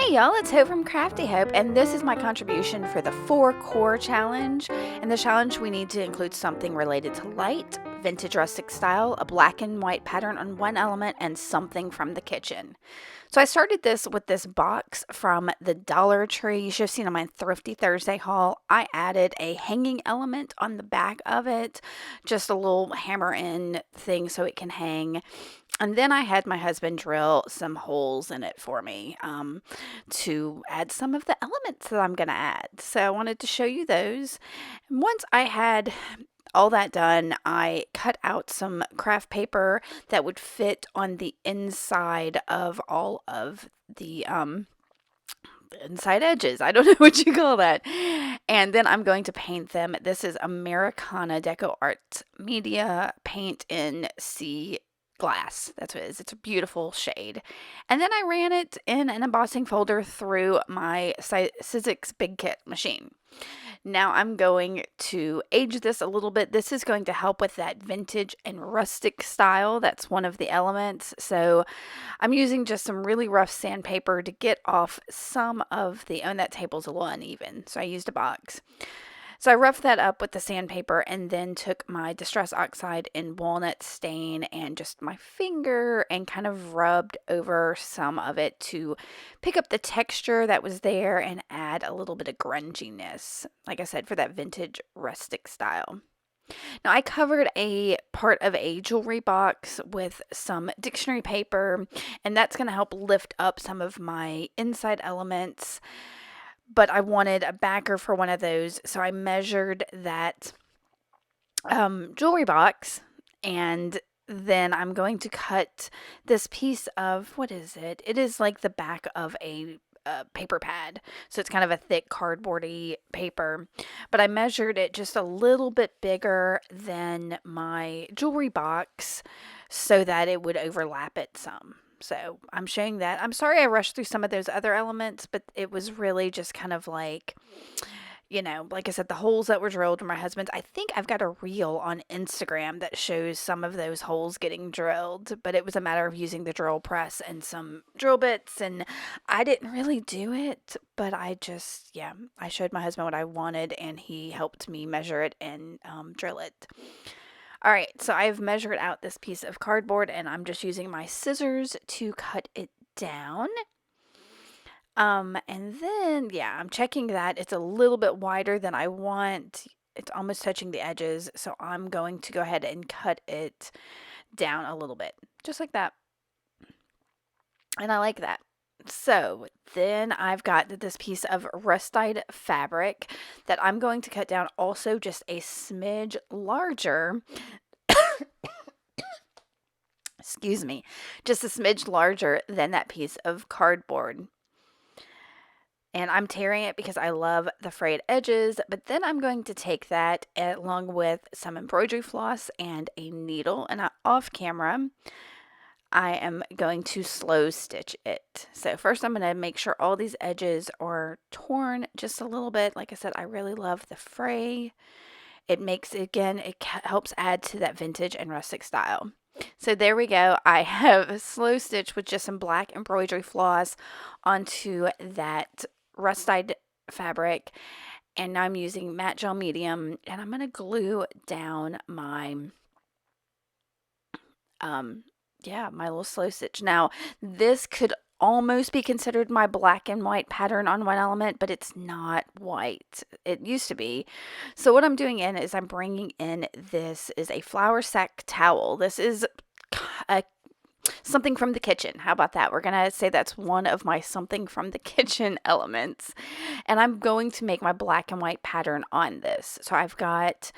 Hey y'all, it's Hope from Crafty Hope, and this is my contribution for the 4 core challenge. In the challenge, we need to include something related to light, vintage rustic style, a black and white pattern on one element, and something from the kitchen. So I started this with this box from the Dollar Tree. You should have seen on my Thrifty Thursday haul. I added a hanging element on the back of it, just a little hammer in thing so it can hang. And then I had my husband drill some holes in it for me to add some of the elements that I'm going to add. So I wanted to show you those. And once I had all that done, I cut out some craft paper that would fit on the inside of all of the inside edges. I don't know what you call that. And then I'm going to paint them. This is Americana Deco Art Media paint in sea glass. That's what it is. It's a beautiful shade. And then I ran it in an embossing folder through my Sizzix Big Kit machine. Now I'm going to age this a little bit. This is going to help with that vintage and rustic style. That's one of the elements. So I'm using just some really rough sandpaper to get off some of the, and that table's a little uneven. So I used a box. So I roughed that up with the sandpaper and then took my Distress Oxide in walnut stain and just my finger and kind of rubbed over some of it to pick up the texture that was there and add a little bit of grunginess, like I said, for that vintage rustic style. Now I covered a part of a jewelry box with some dictionary paper, and that's going to help lift up some of my inside elements. But I wanted a backer for one of those, so I measured that jewelry box, and then I'm going to cut this piece of, what is it? It is like the back of a paper pad, so it's kind of a thick cardboardy paper, but I measured it just a little bit bigger than my jewelry box so that it would overlap it some. So I'm showing that. I'm sorry I rushed through some of those other elements, but it was really just kind of like, like I said, the holes that were drilled were my husband's. I think I've got a reel on Instagram that shows some of those holes getting drilled, but it was a matter of using the drill press and some drill bits, and I didn't really do it, but I showed my husband what I wanted, and he helped me measure it and drill it. All right, so I've measured out this piece of cardboard and I'm just using my scissors to cut it down. And then, I'm checking that it's a little bit wider than I want. It's almost touching the edges, so I'm going to go ahead and cut it down a little bit, just like that. And I like that. So then I've got this piece of rustic fabric that I'm going to cut down also just a smidge larger. Excuse me, just a smidge larger than that piece of cardboard. And I'm tearing it because I love the frayed edges, but then I'm going to take that along with some embroidery floss and a needle, and off camera I am going to slow stitch it. So first I'm going to make sure all these edges are torn just a little bit. Like I said, I really love the fray. It makes, again, it helps add to that vintage and rustic style. So there we go. I have slow stitched with just some black embroidery floss onto that rustic fabric. And now I'm using matte gel medium, and I'm going to glue down my my little slow stitch. Now, this could almost be considered my black and white pattern on one element, but it's not white. It used to be. So what I'm doing is I'm bringing in, this is a flour sack towel. This is something from the kitchen. How about that? We're going to say that's one of my something from the kitchen elements. And I'm going to make my black and white pattern on this. So I've got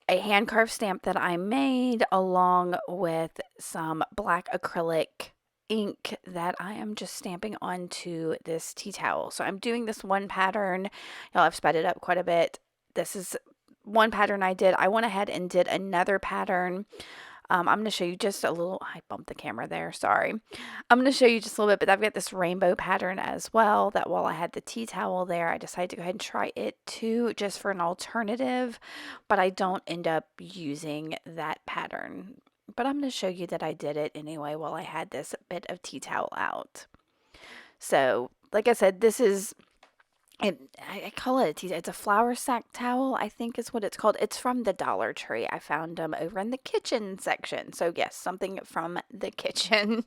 a hand carved stamp that I made along with some black acrylic ink that I am just stamping onto this tea towel. So I'm doing this one pattern. Y'all, I've sped it up quite a bit. This is one pattern I did. I went ahead and did another pattern. I'm going to show you just a little, I bumped the camera there, sorry. I'm going to show you just a little bit, but I've got this rainbow pattern as well, that while I had the tea towel there, I decided to go ahead and try it too, just for an alternative, but I don't end up using that pattern. But I'm going to show you that I did it anyway while I had this bit of tea towel out. So like I said, this is, I call it it's a flour sack towel, I think is what it's called. It's from the Dollar Tree. I found them over in the kitchen section. So yes, something from the kitchen.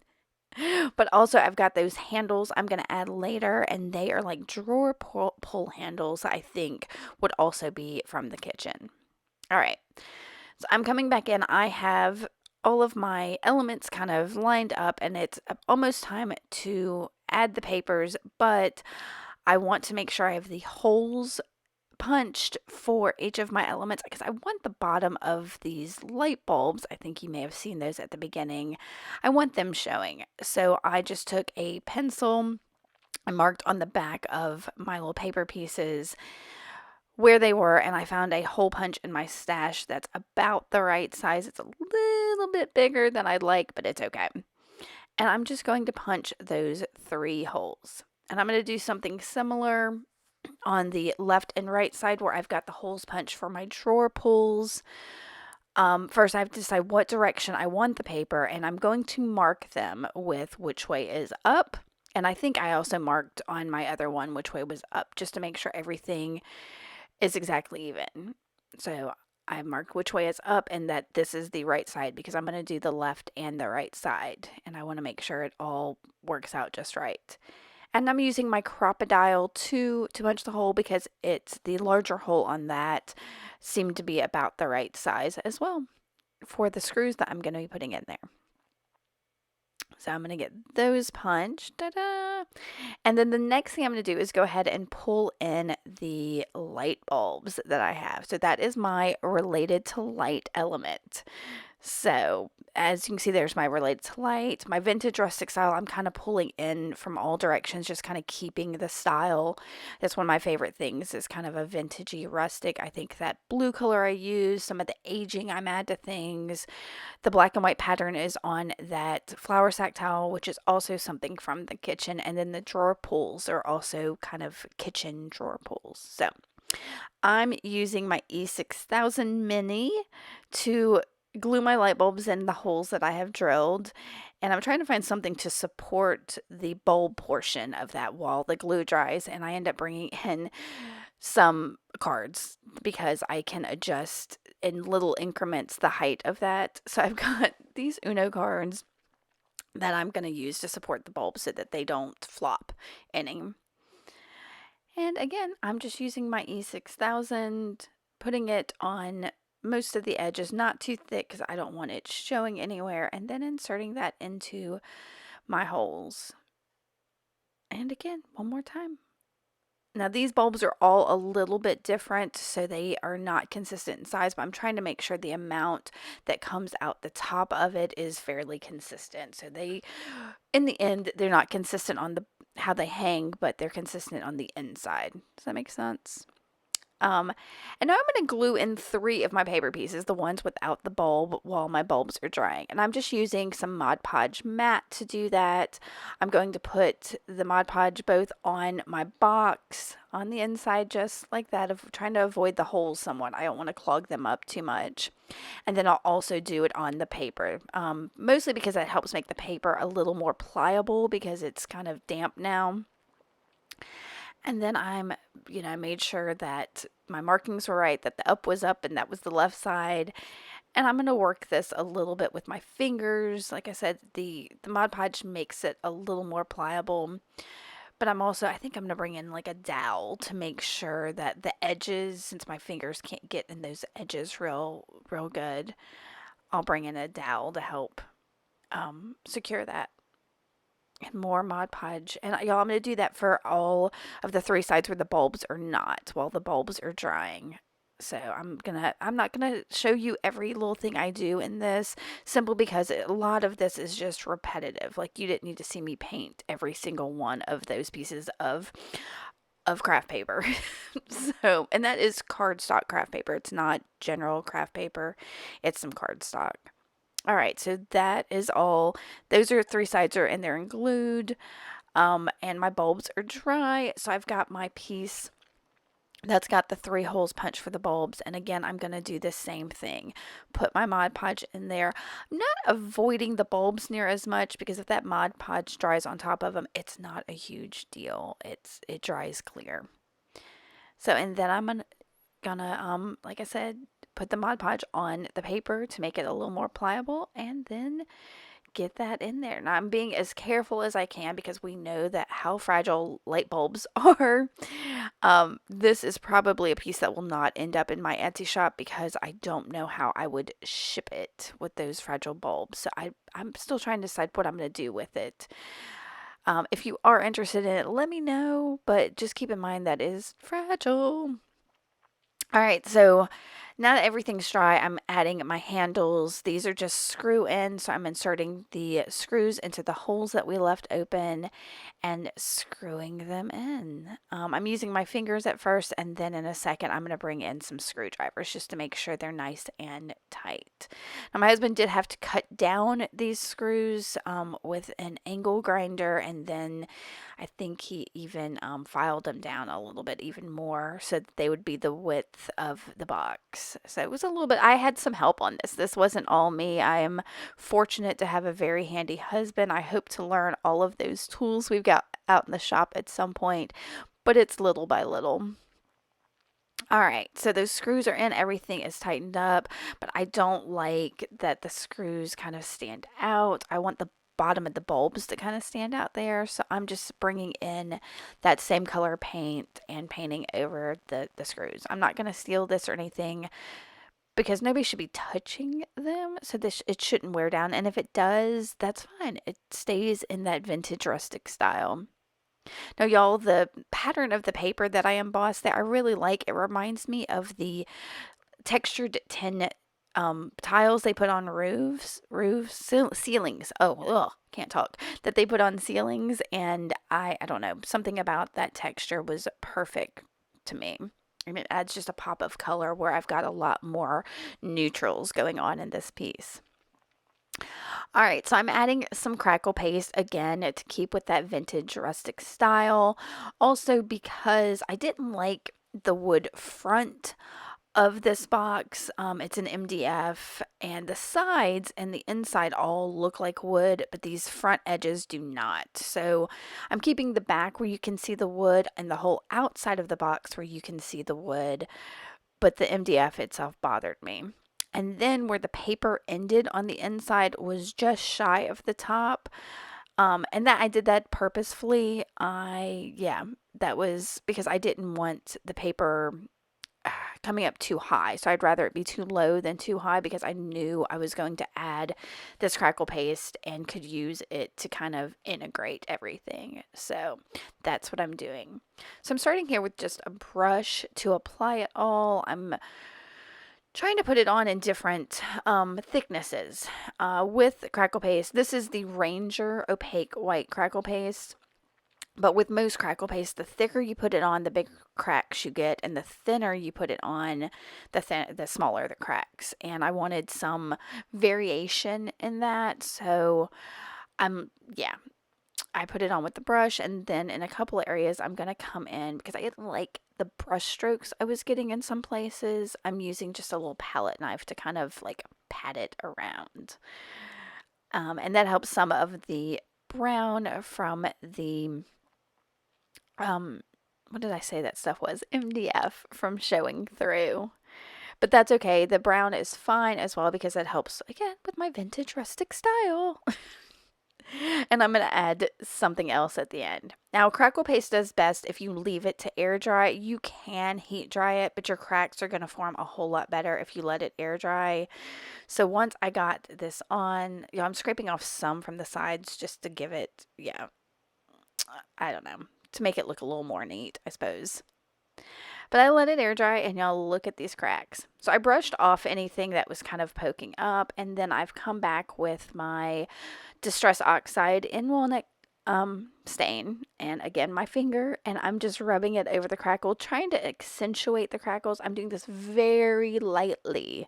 But also I've got those handles I'm going to add later, and they are like drawer pull handles, I think would also be from the kitchen. All right. So I'm coming back in. I have all of my elements kind of lined up, and it's almost time to add the papers, but I want to make sure I have the holes punched for each of my elements because I want the bottom of these light bulbs, I think you may have seen those at the beginning, I want them showing. So I just took a pencil, I marked on the back of my little paper pieces where they were, and I found a hole punch in my stash that's about the right size. It's a little bit bigger than I'd like, but it's okay. And I'm just going to punch those 3 holes. And I'm going to do something similar on the left and right side where I've got the holes punched for my drawer pulls. First, I have to decide what direction I want the paper, and I'm going to mark them with which way is up. And I think I also marked on my other one which way was up, just to make sure everything is exactly even. So I marked which way is up and that this is the right side because I'm going to do the left and the right side. And I want to make sure it all works out just right. And I'm using my crocodile to punch the hole because it's the larger hole on that seemed to be about the right size as well for the screws that I'm going to be putting in there. So I'm going to get those punched. Ta-da! And then the next thing I'm going to do is go ahead and pull in the light bulbs that I have. So that is my related to light element. So as you can see, there's my related to light, my vintage rustic style. I'm kind of pulling in from all directions, just kind of keeping the style. That's one of my favorite things is kind of a vintagey rustic. I think that blue color I use, some of the aging I'm add to things. The black and white pattern is on that flour sack towel, which is also something from the kitchen. And then the drawer pulls are also kind of kitchen drawer pulls. So I'm using my E6000 Mini to glue my light bulbs in the holes that I have drilled, and I'm trying to find something to support the bulb portion of that while the glue dries, and I end up bringing in some cards because I can adjust in little increments the height of that. So I've got these Uno cards that I'm going to use to support the bulb so that they don't flop any. And again, I'm just using my E6000, putting it on most of the edges, not too thick because I don't want it showing anywhere, and then inserting that into my holes. And again, one more time. Now these bulbs are all a little bit different, so they are not consistent in size, but I'm trying to make sure the amount that comes out the top of it is fairly consistent. So they, in the end, they're not consistent on the how they hang, but they're consistent on the inside. Does that make sense? And now I'm going to glue in 3 of my paper pieces, the ones without the bulb, while my bulbs are drying. And I'm just using some Mod Podge matte to do that. I'm going to put the Mod Podge both on my box, on the inside, just like that, of trying to avoid the holes somewhat. I don't want to clog them up too much. And then I'll also do it on the paper, mostly because that helps make the paper a little more pliable because it's kind of damp now. And then I made sure that my markings were right, that the up was up and that was the left side. And I'm going to work this a little bit with my fingers. Like I said, the Mod Podge makes it a little more pliable. But I think I'm going to bring in like a dowel to make sure that the edges, since my fingers can't get in those edges real good, I'll bring in a dowel to help secure that. And more Mod Podge. And y'all, I'm going to do that for all of the 3 sides where the bulbs are not, while the bulbs are drying. So I'm not gonna show you every little thing I do in this, simply because a lot of this is just repetitive. Like, you didn't need to see me paint every single one of those pieces of craft paper. So, and that is cardstock craft paper. It's not general craft paper. It's some cardstock. All right, so that is all. Those 3 sides are in there and glued, and my bulbs are dry. So I've got my piece That's got the 3 holes punched for the bulbs. And again, I'm going to do the same thing. Put my Mod Podge in there. I'm not avoiding the bulbs near as much because if that Mod Podge dries on top of them, it's not a huge deal. It dries clear. So, and then I'm gonna, like I said, put the Mod Podge on the paper to make it a little more pliable, and then get that in there. Now I'm being as careful as I can because we know that how fragile light bulbs are. This is probably a piece that will not end up in my Etsy shop because I don't know how I would ship it with those fragile bulbs. So I'm still trying to decide what I'm going to do with it. If you are interested in it, let me know, but just keep in mind that it is fragile. All right, so now that everything's dry, I'm adding my handles. These are just screw in, so I'm inserting the screws into the holes that we left open and screwing them in. I'm using my fingers at first, and then in a second, I'm going to bring in some screwdrivers just to make sure they're nice and tight. Now, my husband did have to cut down these screws with an angle grinder, and then I think he even filed them down a little bit even more so that they would be the width of the box. So it was a little bit, I had some help on this. This wasn't all me. I am fortunate to have a very handy husband. I hope to learn all of those tools we've got out in the shop at some point, but it's little by little. All right, so those screws are in, everything is tightened up, but I don't like that the screws kind of stand out. I want the bottom of the bulbs to kind of stand out there, so I'm just bringing in that same color paint and painting over the screws. I'm not going to seal this or anything because nobody should be touching them, so it shouldn't wear down, and if it does, that's fine. It stays in that vintage rustic style. Now, y'all, the pattern of the paper that I embossed there, I really like. It reminds me of the textured tin tiles they put on ceilings. Oh, ugh, can't talk. That they put on ceilings, and I don't know, something about that texture was perfect to me. And it adds just a pop of color where I've got a lot more neutrals going on in this piece. All right, so I'm adding some crackle paste again to keep with that vintage rustic style. Also because I didn't like the wood front of this box. It's an MDF and the sides and the inside all look like wood, but these front edges do not. So I'm keeping the back where you can see the wood and the whole outside of the box where you can see the wood, but the MDF itself bothered me. And then where the paper ended on the inside was just shy of the top. And that I did that purposefully. That was because I didn't want the paper coming up too high. So I'd rather it be too low than too high because I knew I was going to add this crackle paste and could use it to kind of integrate everything. So that's what I'm doing. So I'm starting here with just a brush to apply it all. I'm trying to put it on in different thicknesses with crackle paste. This is the Ranger opaque white crackle paste. But with most crackle paste, the thicker you put it on, the bigger cracks you get, and the thinner you put it on, the smaller the cracks. And I wanted some variation in that, so I put it on with the brush, and then in a couple of areas, I'm going to come in because I didn't like the brush strokes I was getting in some places. I'm using just a little palette knife to kind of like pat it around. And that helps some of the brown from the, what did I say that stuff was? MDF from showing through. But that's okay. The brown is fine as well because it helps, again, with my vintage rustic style. And I'm going to add something else at the end. Now, crackle paste does best if you leave it to air dry. You can heat dry it, but your cracks are going to form a whole lot better if you let it air dry. So once I got this on, I'm scraping off some from the sides just to give it, I don't know, to make it look a little more neat, I suppose. But I let it air dry, and y'all look at these cracks. So I brushed off anything that was kind of poking up, and then I've come back with my Distress Oxide in Walnut stain, and again my finger, and I'm just rubbing it over the crackle, trying to accentuate the crackles. I'm doing this very lightly.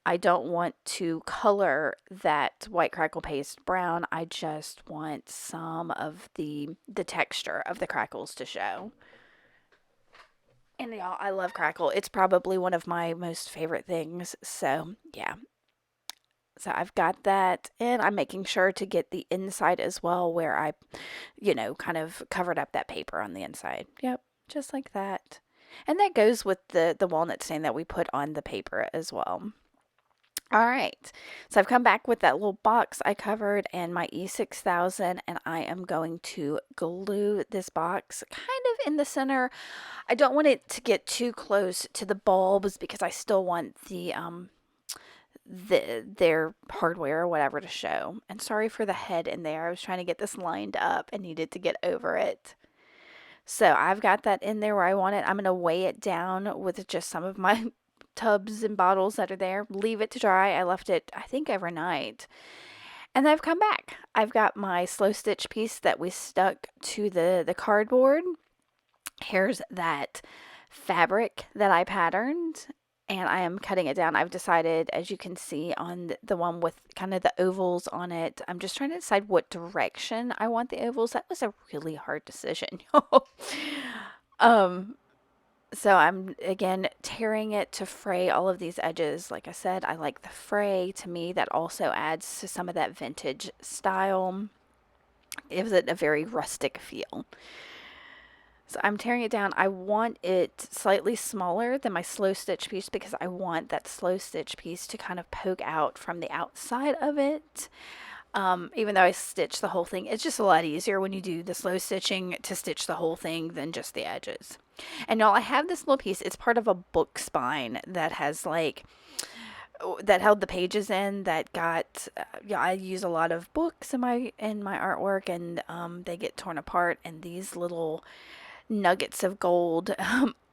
I don't want to color that white crackle paste brown. I just want some of the texture of the crackles to show. And y'all, I love Crackle. It's probably one of my most favorite things. So, yeah. So I've got that, and I'm making sure to get the inside as well, where I, kind of covered up that paper on the inside. Yep, just like that. And that goes with the walnut stain that we put on the paper as well. All right, so I've come back with that little box I covered and my E6000, and I am going to glue this box kind of in the center. I don't want it to get too close to the bulbs because I still want their hardware or whatever to show. And sorry for the head in there. I was trying to get this lined up and needed to get over it. So I've got that in there where I want it. I'm going to weigh it down with just some of my tubs and bottles that are there. Leave it to dry. I left it, I think, overnight. And then I've come back. I've got my slow stitch piece that we stuck to the cardboard. Here's that fabric that I patterned, and I am cutting it down. I've decided, as you can see on the one with kind of the ovals on it, I'm just trying to decide what direction I want the ovals. That was a really hard decision. um, so I'm, again, tearing it to fray all of these edges. Like I said, I like the fray. To me, that also adds to some of that vintage style. Gives it a very rustic feel. So I'm tearing it down. I want it slightly smaller than my slow stitch piece because I want that slow stitch piece to kind of poke out from the outside of it. Even though I stitch the whole thing, it's just a lot easier when you do the slow stitching to stitch the whole thing than just the edges. And y'all, I have this little piece. It's part of a book spine that has that held the pages in, that got I use a lot of books in my artwork, and they get torn apart, and these little nuggets of gold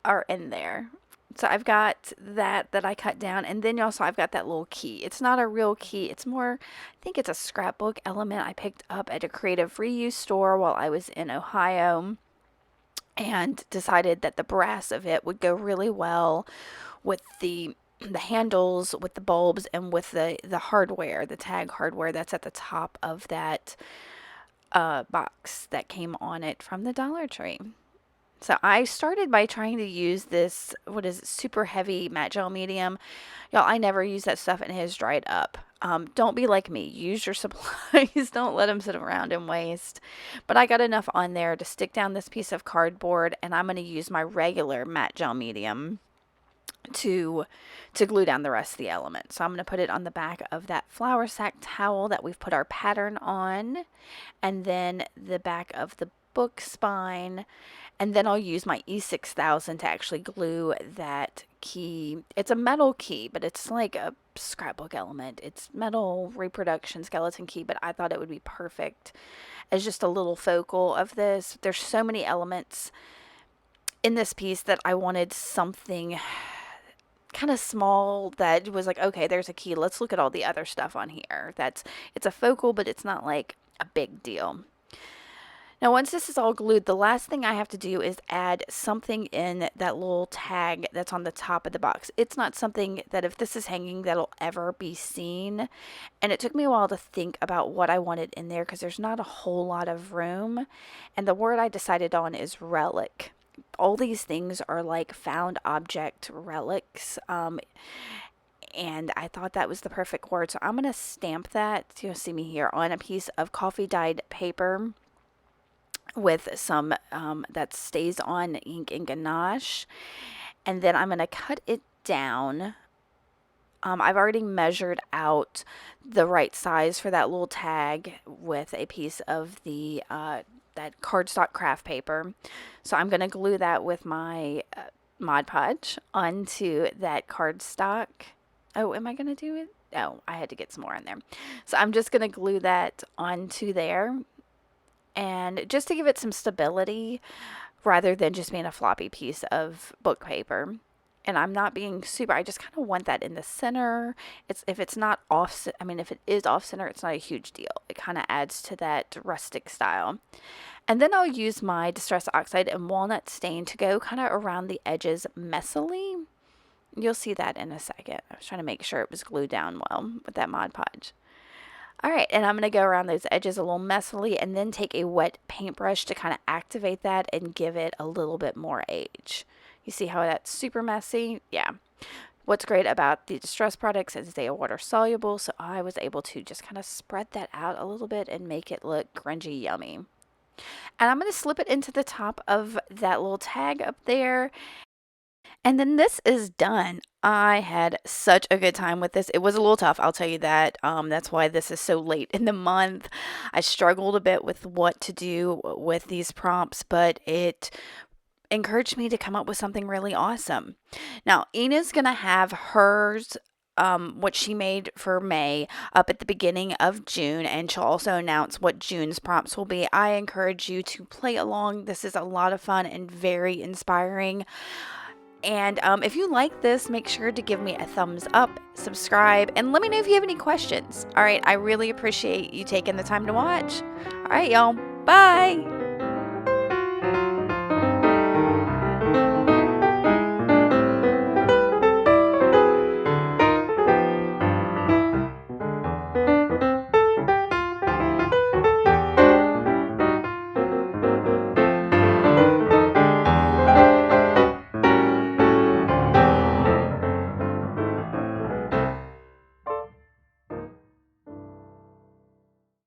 are in there. So I've got that I cut down, and then also I've got that little key. It's not a real key. It's more, I think it's a scrapbook element I picked up at a creative reuse store while I was in Ohio, and decided that the brass of it would go really well with the handles, with the bulbs, and with the hardware, the tag hardware that's at the top of that box that came on it from the Dollar Tree. So I started by trying to use this, what is it, super heavy matte gel medium. Y'all, I never use that stuff and it has dried up. Don't be like me. Use your supplies. Don't let them sit around and waste. But I got enough on there to stick down this piece of cardboard, and I'm going to use my regular matte gel medium to glue down the rest of the element. So I'm going to put it on the back of that flour sack towel that we've put our pattern on, and then the back of the book spine. And then I'll use my E6000 to actually glue that key. It's a metal key, but it's like a scrapbook element. It's metal reproduction skeleton key, but I thought it would be perfect as just a little focal of this. There's so many elements in this piece that I wanted something kind of small that was like, okay, there's a key. Let's look at all the other stuff on here. It's a focal, but it's not like a big deal. Now, once this is all glued, the last thing I have to do is add something in that little tag that's on the top of the box. It's not something that, if this is hanging, that'll ever be seen. And it took me a while to think about what I wanted in there because there's not a whole lot of room. And the word I decided on is relic. All these things are like found object relics. And I thought that was the perfect word. So I'm going to stamp that, you'll see me here, on a piece of coffee dyed paper with some that stays on ink and ganache, and then I'm going to cut it down. I've already measured out the right size for that little tag with a piece of the that cardstock craft paper, so I'm going to glue that with my Mod Podge onto that cardstock. Oh, am I going to do it? Oh, I had to get some more in there, so I'm just going to glue that onto there. And just to give it some stability rather than just being a floppy piece of book paper. And I'm not being super, I just kind of want that in the center. If it's not off, I mean, if it is off center, it's not a huge deal. It kind of adds to that rustic style. And then I'll use my Distress Oxide and Walnut Stain to go kind of around the edges messily. You'll see that in a second. I was trying to make sure it was glued down well with that Mod Podge. Alright, and I'm going to go around those edges a little messily and then take a wet paintbrush to kind of activate that and give it a little bit more age. You see how that's super messy? Yeah. What's great about the Distress products is they are water soluble, so I was able to just kind of spread that out a little bit and make it look grungy yummy. And I'm going to slip it into the top of that little tag up there. And then this is done. I had such a good time with this. It was a little tough, I'll tell you that. That's why this is so late in the month. I struggled a bit with what to do with these prompts, but it encouraged me to come up with something really awesome. Now, Ina's going to have hers, what she made for May, up at the beginning of June, and she'll also announce what June's prompts will be. I encourage you to play along. This is a lot of fun and very inspiring. And if you like this, make sure to give me a thumbs up, subscribe, and let me know if you have any questions. All right, I really appreciate you taking the time to watch. All right, y'all. Bye.